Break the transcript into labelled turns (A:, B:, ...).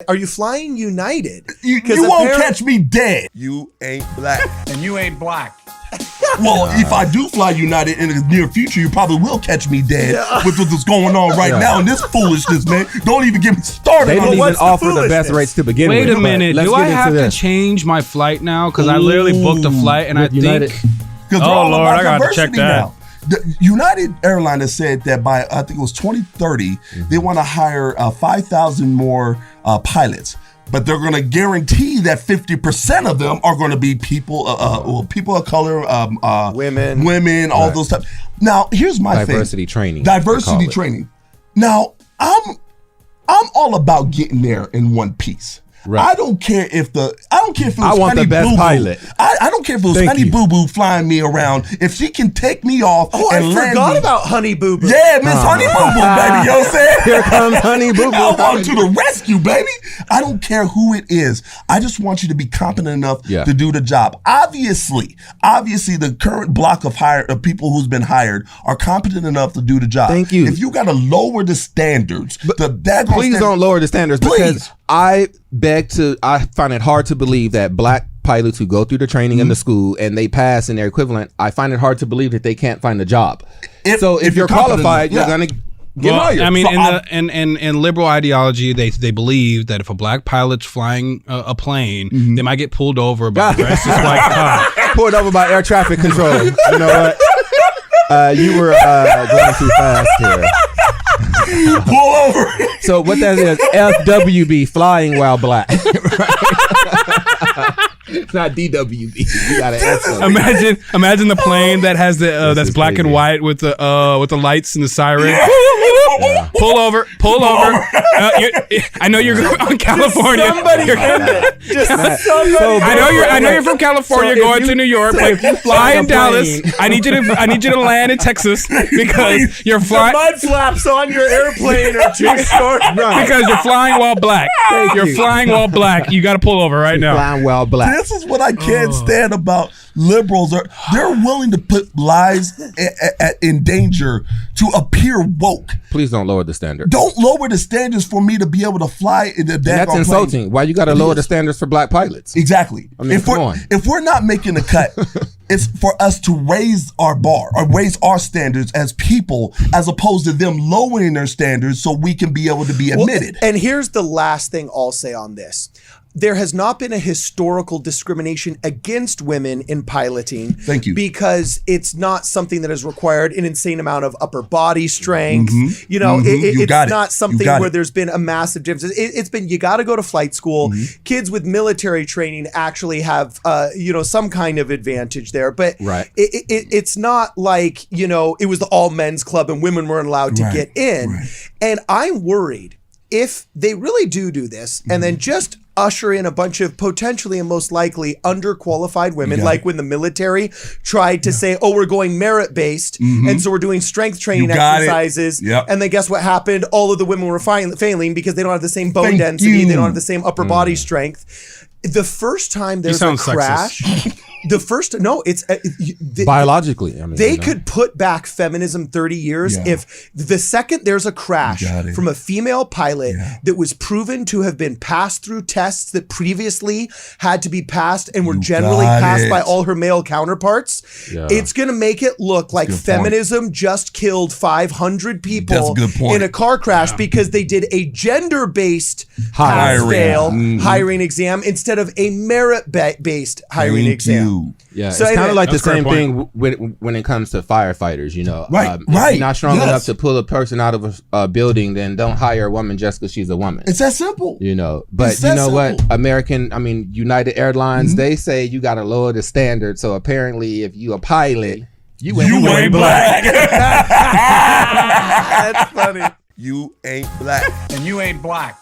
A: Are you flying United?
B: You won't catch me dead.
C: You ain't black.
D: And you ain't black.
B: Well, if I do fly United in the near future, you probably will catch me dead with what's going on right now in this foolishness, man. Don't even get me started.
E: They didn't even offer the best rates to begin with.
F: Wait a minute. Do I have to change my flight now? Because I literally booked a flight and I
E: United.
F: think... Oh, Lord, I got to check that.
B: Now. The United Airlines has said that by, I think it was 2030, they want to hire 5,000 more pilots. But they're going to guarantee that 50% of them are going to be people of color, women, all those types. Now, here's my
E: diversity training.
B: Diversity training. Now, I'm all about getting there in one piece. Right. I don't care if it was Honey Boo Boo.
E: Pilot.
B: I don't care if it was Honey Boo Boo flying me around. If she can take me off and land
A: forgot about Honey Boo Boo.
B: Yeah, Miss Honey Boo Boo, baby. You know what I'm saying?
E: Here comes Honey Boo Boo.
B: On to the rescue, baby. I don't care who it is. I just want you to be competent enough to do the job. Obviously, the current block of people who's been hired are competent enough to do the job.
E: Thank you.
B: If you got to lower the standards,
E: please don't lower the standards because I find it hard to believe that black pilots who go through the training in the school and they pass in their equivalent, I find it hard to believe that they can't find a job. If you're qualified, you're going to get hired.
F: I mean, in liberal ideology, they believe that if a black pilot's flying a plane, they might get pulled over by the rest of the white cop.
E: Pulled over by air traffic control. You know what? You were going too fast here.
B: Pull over.
E: So what that is, FWB, flying while black. It's not DWB. You gotta
F: imagine the plane that has the that's black crazy. And white with the lights and the siren. Yeah. Pull over. I know you're on California. I know you're from California going to New York. But fly in Dallas. I need you to land in Texas because you're flying.
A: The mud flaps on your airplane are too short.
F: Because you're flying while black. You're flying while black. You got to pull over right now.
E: Flying while black.
B: This is what I can't stand about liberals. They're willing to put lives in danger to appear woke.
E: Please don't lower the standard.
B: Don't lower the standards for me to be able to fly in the
E: That's insulting. Plane. Why you got to lower the standards for black pilots?
B: Exactly.
E: I mean,
B: if we're not making the cut, it's for us to raise our bar or raise our standards as people, as opposed to them lowering their standards so we can be able to be admitted.
A: And here's the last thing I'll say on this. There has not been a historical discrimination against women in piloting.
B: Thank you.
A: Because it's not something that has required an insane amount of upper body strength. Mm-hmm. You know, it's not something where there's been a massive difference. It's been, you got to go to flight school. Mm-hmm. Kids with military training actually have, some kind of advantage there. But it's not like, it was the all men's club and women weren't allowed to get in. Right. And I'm worried if they really do this and then just usher in a bunch of potentially and most likely underqualified women, like when the military tried to say, we're going merit-based, and so we're doing strength training exercises, and then guess what happened? All of the women were failing because they don't have the same bone density, they don't have the same upper body strength. The first time there's a crash...
E: biologically. I mean,
A: they could put back feminism 30 years if the second there's a crash from a female pilot that was proven to have been passed through tests that previously had to be passed and were generally passed by all her male counterparts, it's going to make it look like feminism just killed 500 people in a car crash because they did a gender-based hiring exam instead of a merit-based hiring exam.
E: Yeah, so it's kind of like the same thing when it comes to firefighters, If you're not strong enough to pull a person out of a building, then don't hire a woman just because she's a woman.
B: It's that simple.
E: But you know what? United Airlines, they say you got to lower the standard. So apparently if you a pilot, you ain't black.
A: That's funny.
C: You ain't black.
D: And you ain't black.